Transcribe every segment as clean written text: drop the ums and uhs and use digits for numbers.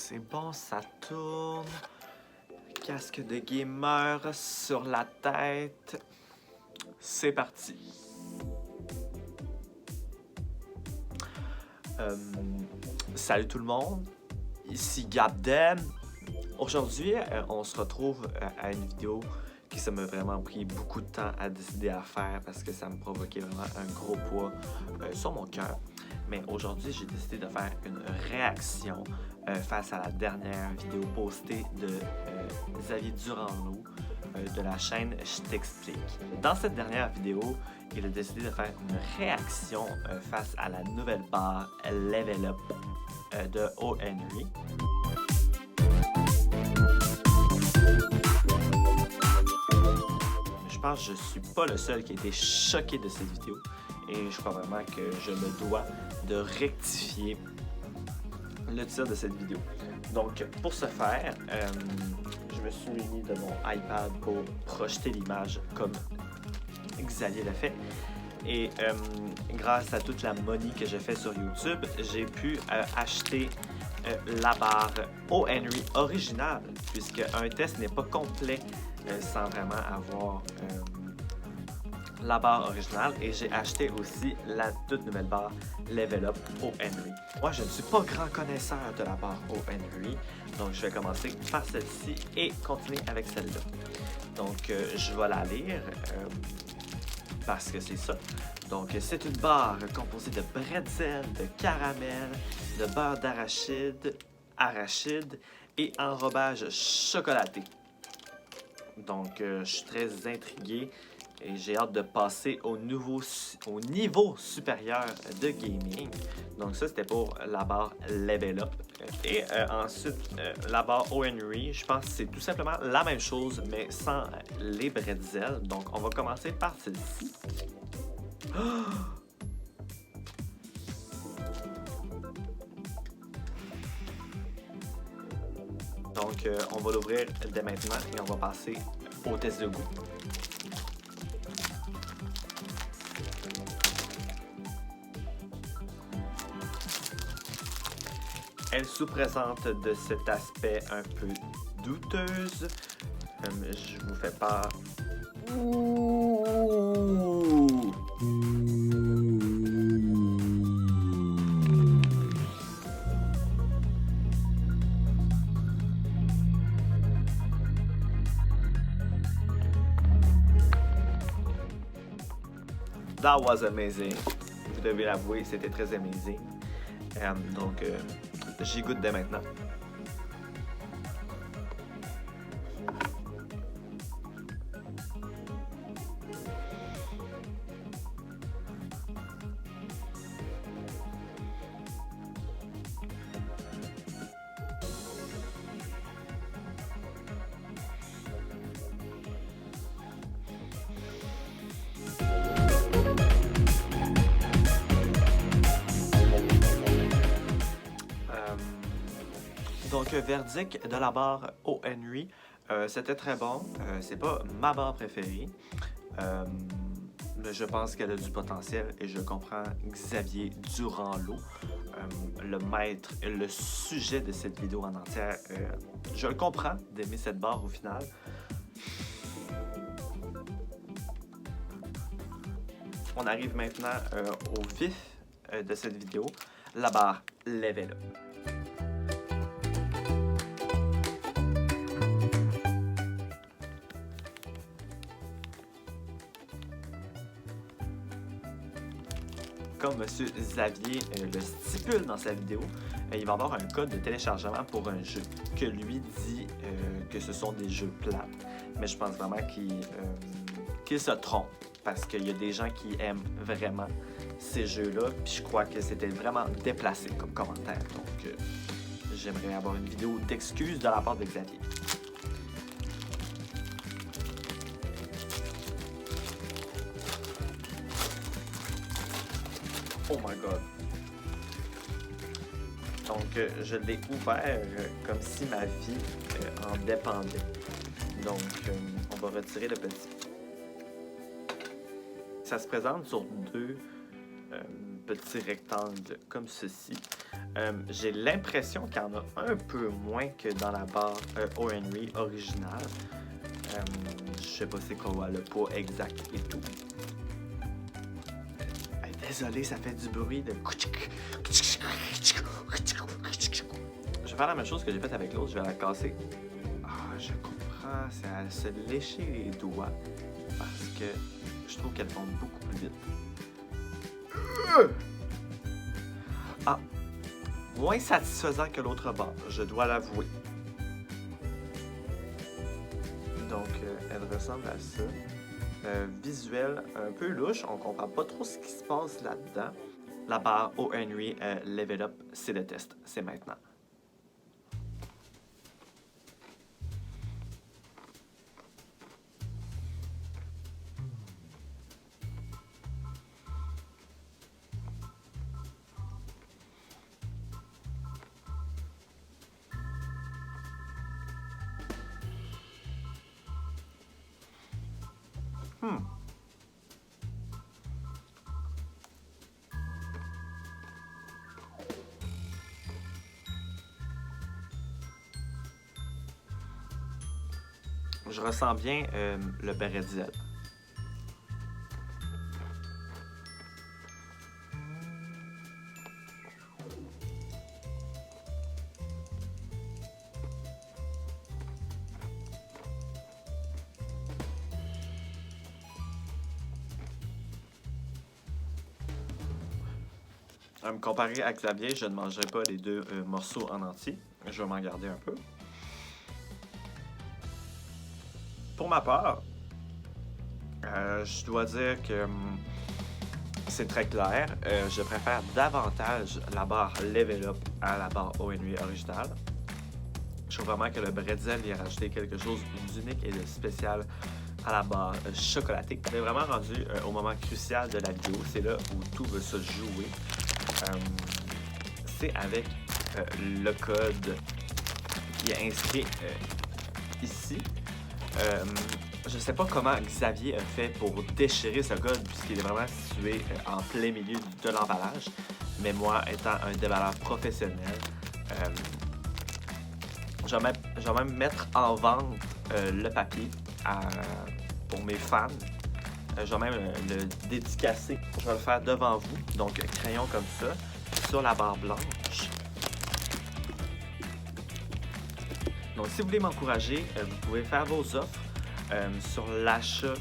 C'est bon, ça tourne. Casque de gamer sur la tête. C'est parti. Salut tout le monde. Ici Gabden. Aujourd'hui, on se retrouve à une vidéo qui ça m'a vraiment pris beaucoup de temps à décider à faire parce que ça me provoquait vraiment un gros poids sur mon cœur. Mais aujourd'hui, j'ai décidé de faire une réaction face à la dernière vidéo postée de Xavier Durand-Loup de la chaîne Je t'explique. Dans cette dernière vidéo, il a décidé de faire une réaction face à la nouvelle barre Level Up de O. Henry. Je pense que je suis pas le seul qui a été choqué de cette vidéo et je crois vraiment que je me dois de rectifier le tir de cette vidéo. Donc pour ce faire, je me suis muni de mon iPad pour projeter l'image comme Xavier l'a fait. Et grâce à toute la money que j'ai fait sur YouTube, j'ai pu acheter la barre O. Henry originale, puisque un test n'est pas complet sans vraiment avoir la barre originale. Et j'ai acheté aussi la toute nouvelle barre Level Up O. Henry. Moi, je ne suis pas grand connaisseur de la barre O. Henry, donc je vais commencer par celle-ci et continuer avec celle-là. Donc, je vais la lire parce que c'est ça. Donc, c'est une barre composée de bretzel, de caramel, de beurre d'arachide, et enrobage chocolaté. Donc, je suis très intrigué et j'ai hâte de passer au niveau supérieur de gaming. Donc, ça, c'était pour la barre Level Up. Et ensuite, la barre O. Henry, je pense que c'est tout simplement la même chose, mais sans les bretzels. Donc, on va commencer par celle-ci. Donc, on va l'ouvrir dès maintenant et on va passer au test de goût. Elle sous-présente de cet aspect un peu douteuse. Je vous fais part. That was amazing. Vous devez l'avouer, c'était très amazing. Donc, j'y goûte dès maintenant. Donc, verdict de la barre O. Henry, c'était très bon. C'est pas ma barre préférée. Mais je pense qu'elle a du potentiel et je comprends Xavier Durand-Loup, le maître, le sujet de cette vidéo en entière. Je le comprends d'aimer cette barre au final. On arrive maintenant au vif de cette vidéo, la barre Level Up. Comme M. Xavier le stipule dans sa vidéo, il va y avoir un code de téléchargement pour un jeu que lui dit que ce sont des jeux plates. Mais je pense vraiment qu'il se trompe parce qu'il y a des gens qui aiment vraiment ces jeux-là. Puis je crois que c'était vraiment déplacé comme commentaire. Donc j'aimerais avoir une vidéo d'excuses de la part de Xavier. Oh my god. Donc, je l'ai ouvert comme si ma vie en dépendait. Donc, on va retirer le petit. Ça se présente sur deux petit rectangle comme ceci. J'ai l'impression qu'il y en a un peu moins que dans la barre O. Henry originale. Je sais pas c'est quoi le poids exact et tout. Désolé, ça fait du bruit de... Je vais faire la même chose que j'ai fait avec l'autre, je vais la casser. Ah, je comprends, c'est à se lécher les doigts parce que je trouve qu'elle tombe beaucoup plus vite. Ah, moins satisfaisant que l'autre barre, je dois l'avouer. Donc, elle ressemble à ça. Visuel un peu louche, on comprend pas trop ce qui se passe là-dedans. La barre O. Henry Level Up, c'est le test, c'est maintenant. Je ressens bien le bretzel. Comparé à Xavier, je ne mangerai pas les deux morceaux en entier. Je vais m'en garder un peu. Pour ma part, je dois dire que c'est très clair. Je préfère davantage la barre Level Up à la barre O. Henry originale. Je trouve vraiment que le bretzel vient rajouter quelque chose d'unique et de spécial à la barre chocolatée. On est vraiment rendu au moment crucial de la vidéo. C'est là où tout va se jouer. C'est avec le code qui est inscrit ici. Je ne sais pas comment Xavier a fait pour déchirer ce code puisqu'il est vraiment situé en plein milieu de l'emballage. Mais moi, étant un déballeur professionnel, je vais même mettre en vente le papier pour mes fans. Je vais même le dédicacer. Je vais le faire devant vous. Donc, crayon comme ça, sur la barre blanche. Donc, si vous voulez m'encourager, vous pouvez faire vos offres sur l'achat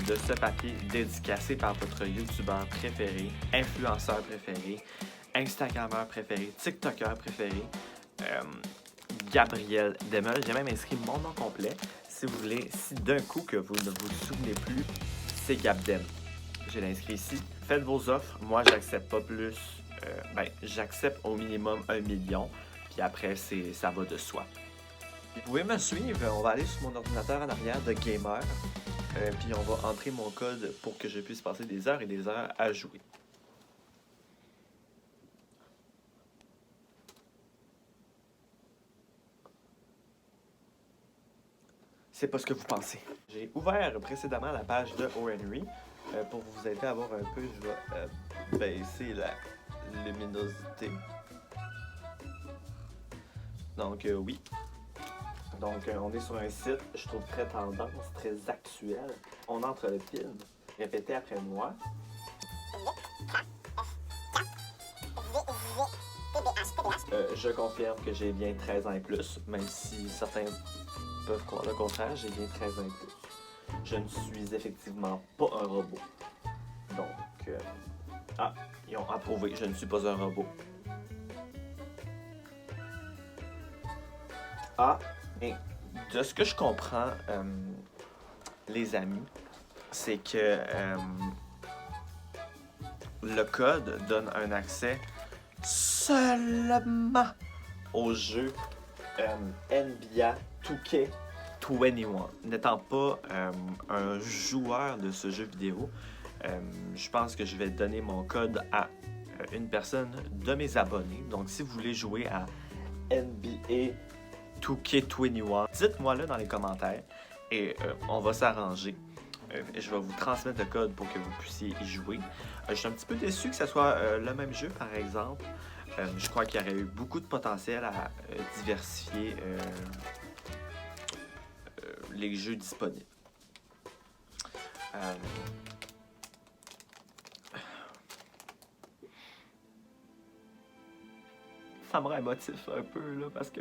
de ce papier dédicacé par votre YouTubeur préféré, influenceur préféré, Instagrammeur préféré, TikToker préféré, Gabriel Demel. J'ai même inscrit mon nom complet. Si vous voulez, si d'un coup que vous ne vous souvenez plus, c'est Gabdem. Je l'inscris ici. Faites vos offres. Moi, j'accepte pas plus. J'accepte au minimum 1 million. Puis après, ça va de soi. Vous pouvez me suivre. On va aller sur mon ordinateur en arrière de gamer. Puis on va entrer mon code pour que je puisse passer des heures et des heures à jouer. C'est pas ce que vous pensez. J'ai ouvert précédemment la page de O. Henry. Pour vous aider à voir un peu, je vais baisser la luminosité. Donc oui. Donc on est sur un site, je trouve très tendance, très actuel. On entre le film. Répétez après moi. Je confirme que j'ai bien 13 ans et plus, même si certains peuvent croire le contraire, j'ai bien 13 ans et plus. Je ne suis effectivement pas un robot. Donc, ils ont approuvé, je ne suis pas un robot. Et de ce que je comprends, les amis, c'est que le code donne un accès seulement au jeu NBA 2K21. N'étant pas un joueur de ce jeu vidéo, je pense que je vais donner mon code à une personne de mes abonnés. Donc, si vous voulez jouer à NBA 2K21, dites-moi là dans les commentaires et on va s'arranger je vais vous transmettre le code pour que vous puissiez y jouer. Je suis un petit peu déçu que ce soit le même jeu, par exemple. Je crois qu'il y aurait eu beaucoup de potentiel à diversifier les jeux disponibles. Ça me rend émotif un peu, là, parce que...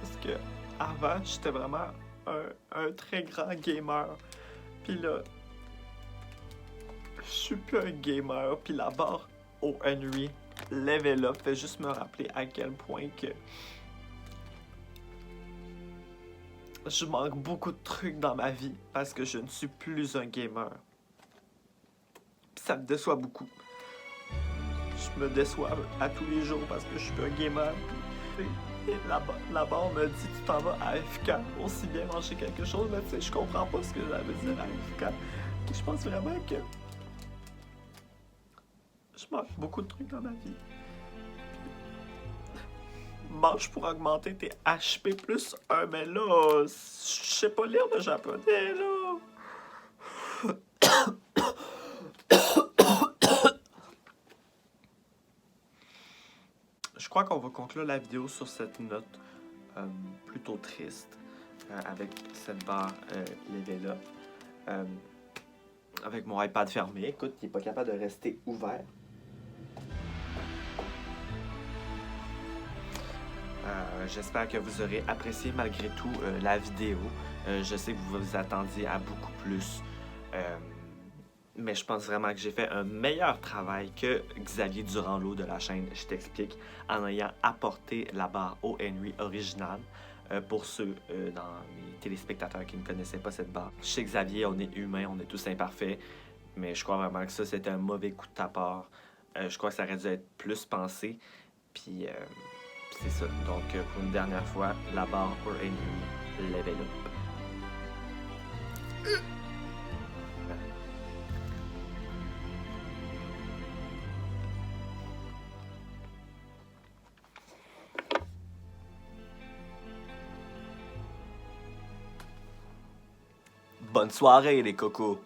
Parce que avant, j'étais vraiment un très grand gamer. Puis là, je suis plus un gamer. Puis la barre au Henry Level Up fait juste me rappeler à quel point que je manque beaucoup de trucs dans ma vie parce que je ne suis plus un gamer. Puis ça me déçoit beaucoup. Je me déçois à tous les jours parce que je suis plus un gamer. Et là-bas, on me dit tu t'en vas à AFK, aussi bien manger quelque chose, mais tu sais, je comprends pas ce que ça veut dire AFK. Et je pense vraiment que je manque beaucoup de trucs dans ma vie. Mange pour augmenter tes HP plus 1, mais là, je sais pas lire le japonais, là. Je crois qu'on va conclure la vidéo sur cette note plutôt triste, avec cette barre level up. Avec mon iPad fermé, écoute, il n'est pas capable de rester ouvert. J'espère que vous aurez apprécié malgré tout la vidéo. Je sais que vous vous attendiez à beaucoup plus. Mais je pense vraiment que j'ai fait un meilleur travail que Xavier Durand-Lot de la chaîne Je t'explique en ayant apporté la barre au Henry originale. Pour ceux dans les téléspectateurs qui ne connaissaient pas cette barre. Chez Xavier, on est humain, on est tous imparfaits. Mais je crois vraiment que ça, c'était un mauvais coup de ta part. Je crois que ça aurait dû être plus pensé. Puis c'est ça. Donc pour une dernière fois, la barre pour Henry Level Up. Bonne soirée les cocos!